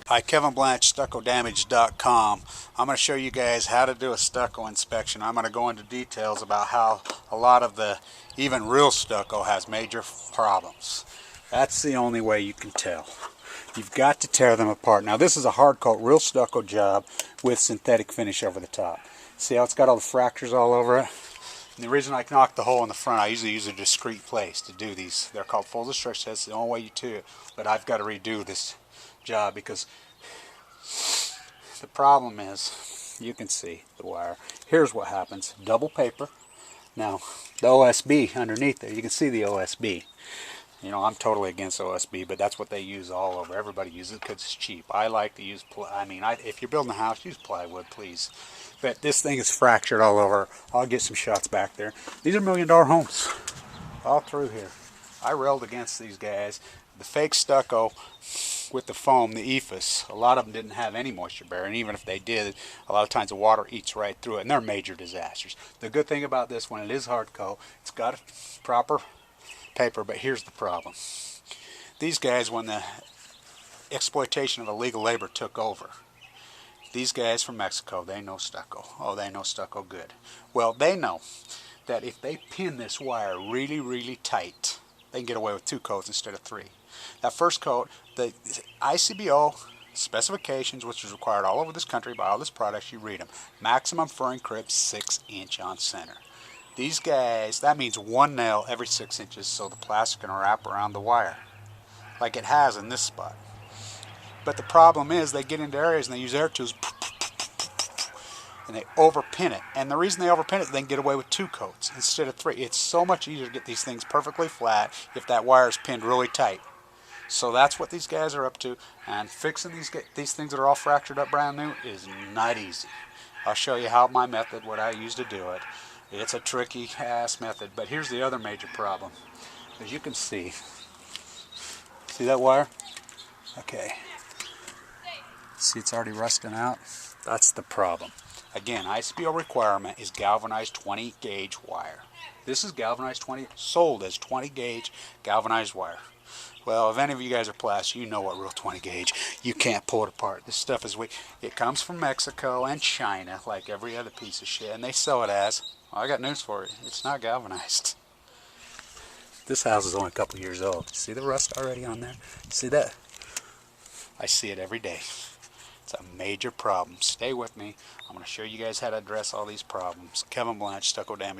Hi, Stuccodamage.com. I'm going to show you guys how to do a stucco inspection. I'm going to go into details about how a lot of the even real stucco has major problems. That's the only way you can tell. You've got to tear them apart. Now this is a hard coat real stucco job with synthetic finish over the top. See how it's got all the fractures all over it? And the reason I knocked the hole in the front, I usually use a discrete place to do these. They're called full stretch. That's the only way you do it. But I've got to redo this job because the problem is, you can see the wire. Here's what happens. Double paper. Now, the OSB underneath there, you can see the OSB. You know, I'm totally against OSB, but that's what they use all over. Everybody uses it because it's cheap. I like to use, if you're building a house, use plywood, please. But this thing is fractured all over. I'll get some shots back there. These are $1 million homes. All through here. I railed against these guys. The fake stucco with the foam, the ephes, a lot of them didn't have any moisture barrier, and even if they did, a lot of times the water eats right through it, and they're major disasters. The good thing about this one, it is hard coat. It's got a proper paper, but here's the problem. These guys, when the exploitation of illegal labor took over, these guys from Mexico, they know stucco. Oh, they know stucco good. Well, they know that if they pin this wire really, really tight, they can get away with 2 coats instead of 3. That first coat, the ICBO specifications, which is required all over this country by all this products, you read them. Maximum furring crimp 6 inch on center. These guys, that means 1 nail every 6 inches so the plastic can wrap around the wire, like it has in this spot. But the problem is they get into areas and they use air tools and they overpin it. And the reason they overpin it, they can get away with 2 coats instead of 3. It's so much easier to get these things perfectly flat if that wire is pinned really tight. So that's what these guys are up to, and fixing these things that are all fractured up brand new is not easy. I'll show you how my method, what I use to do it. It's a tricky ass method, but here's the other major problem. As you can see that wire? Okay. See, it's already rusting out. That's the problem. Again, ICBO requirement is galvanized 20 gauge wire. This is galvanized 20, sold as 20 gauge galvanized wire. Well, if any of you guys are plastic, you know what real 20 gauge. You can't pull it apart. This stuff is weak. It comes from Mexico and China, like every other piece of shit, and they sell it as, well, I got news for you, it's not galvanized. This house is only a couple years old. See the rust already on there? See that? I see it every day. It's a major problem. Stay with me. I'm going to show you guys how to address all these problems. Stuccodamage.coms